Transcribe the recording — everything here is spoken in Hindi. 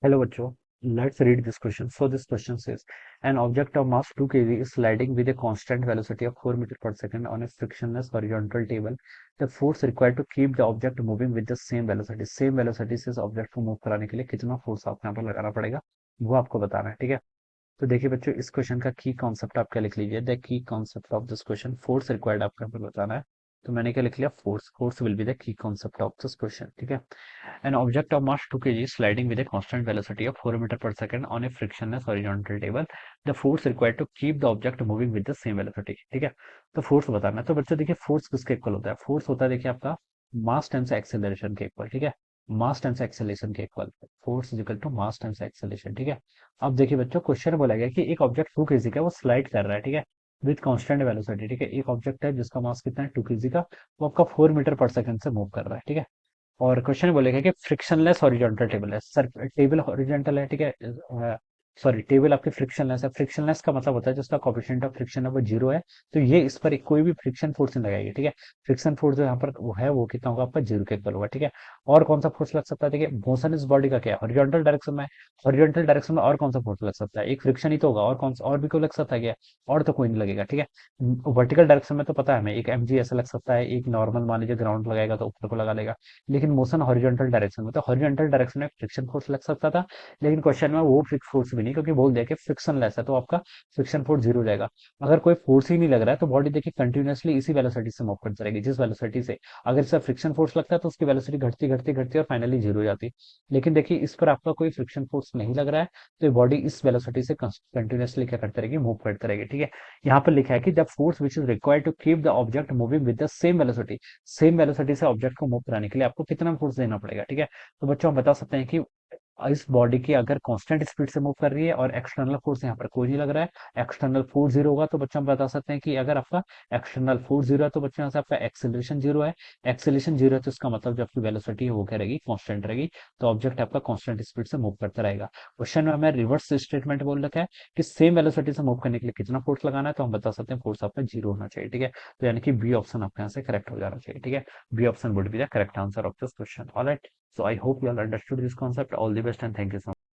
Hello, bachcho. Let's read this question. So this question says, an object of mass 2 kg is sliding with a constant velocity of 4 meter per second on a frictionless horizontal table. The force required to keep the object moving with the same velocity से इस ऑब्जेक्ट को मूव कराने के लिए कितना फोर्स आपको यहाँ पर लगाना पड़ेगा, वो आपको बताना है। ठीक है, तो देखिए बच्चों, इस क्वेश्चन का की कॉन्सेप्ट आप क्या लिख लीजिए। The key concept of this question, force required आपको यहाँ पर बताना है। तो मैंने क्या लिख लिया, force will be the key concept of this question. ठीक है, an object of mass 2 kg sliding with a constant velocity of 4 meter per second on a frictionless horizontal table. The force required to keep the object moving with the same velocity. ठीक है, तो फोर्स बताना है। तो बच्चों देखिए, फोर्स किसके इक्वल होता है? फोर्स होता है देखिए आपका मास टाइम्स एक्सेलरेशन के इक्वल। ठीक है, मास टाइम्स एक्सेलरेशन के इक्वल। Force is equal to mass times acceleration. ठीक है, अब देखिए बच्चों, क्वेश्चन बोला गया कि एक ऑब्जेक्ट 2 kg का वो स्लाइड कर रहा है। ठीक है, विद कांस्टेंट वेलोसिटी। ठीक है, एक ऑब्जेक्ट है जिसका मास कितना है, 2 kg का, वो आपका 4 मीटर पर सेकंड से मूव कर रहा है। ठीक है, और क्वेश्चन बोलेगा कि फ्रिक्शनलेस हॉरिजॉन्टल टेबल है। सर, टेबल हॉरिजॉन्टल है। ठीक है, सॉरी, टेबल आपकी फ्रिक्शनलेस है। फ्रिक्शनलेस का मतलब होता है जिसका कोएफिशिएंट ऑफ फ्रिक्शन है वो जीरो है, तो ये इस पर कोई भी फ्रिक्शन फोर्स नहीं लगाएगी। ठीक है, फ्रिक्शन फोर्स जो यहाँ पर वो है वो कितना होगा, आपका जीरो के इक्वल होगा। ठीक है, और कौन सा फोर्स लग सकता है? देखिए, मोशन इस बॉडी का क्या है, हॉरिजॉन्टल डायरेक्शन में। हॉरिजॉन्टल डायरेक्शन में और कौन सा फोर्स लग सकता है? एक फ्रिक्शन ही तो होगा, और कौन सा, और भी कोई लग सकता है क्या? और तो कोई नहीं लगेगा। ठीक है, वर्टिकल डायरेक्शन में तो पता है हमें, एक एमजी ऐसा लग सकता है, एक नॉर्मल मान लीजिए ग्राउंड लगाएगा तो ऊपर को लगा लेगा। लेकिन मोशन हॉरिजॉन्टल डायरेक्शन में, तो हॉरिजॉन्टल डायरेक्शन में फ्रिक्शन फोर्स लग सकता था, लेकिन क्वेश्चन में वो फिक्स फोर्स भी नहीं, क्योंकि बोल दिया कि फ्रिक्शन लेस है, तो आपका फ्रिक्शन फोर्स जीरो हो जाएगा। अगर कोई फोर्स ही नहीं लग रहा है तो बॉडी देखिए कंटिन्यूअसली इसी वेलोसिटी से मूव करती रहेगी, जिस वेलोसिटी से, अगर इसका फ्रिक्शन फोर्स लगता है तो उसकी वेलोसिटी घटती घटती घटती और फाइनली जीरो हो जाती। लेकिन देखिए, इस पर आपका कोई फ्रिक्शन फोर्स नहीं लग रहा है, तो बॉडी इस वेलोसिटी से कंटिन्यूअसली क्या करती रहेगी, मूव करती रहेगी। ठीक है, यहाँ पर लिखा है कि the force which is required to keep the object moving with the same velocity से ऑब्जेक्ट को मूव कराने के लिए आपको कितना फोर्स देना पड़ेगा। ठीक है, तो बच्चों हम बता सकते हैं कि इस बॉडी की अगर कांस्टेंट स्पीड से मूव कर रही है और एक्सटर्नल फोर्स यहाँ पर कोई नहीं लग रहा है, एक्सटर्नल फोर्स जीरो होगा, तो बच्चों हम बता सकते हैं कि अगर आपका एक्सटर्नल फोर्स जीरो है तो बच्चों यहाँ से आपका एक्सेलरेशन जीरो है। एक्सेलरेशन जीरो है तो इसका मतलब जो आपकी वेलोसिटी है वो क्या रहेगी, कांस्टेंट रहेगी। तो ऑब्जेक्ट आपका कांस्टेंट स्पीड से मूव करता रहेगा। क्वेश्चन में हमें रिवर्स स्टेटमेंट बोल रखा है कि सेम वेलोसिटी से मूव करने के लिए कितना फोर्स लगाना है, तो हम बता सकते हैं फोर्स आपका जीरो होना चाहिए। ठीक है, तो यानी कि बी ऑप्शन आपके यहाँ से करेक्ट हो जाना चाहिए। ठीक है, B option would be the correct answer of this question. Alright, so I hope you all understood this concept. All the best and thank you so much.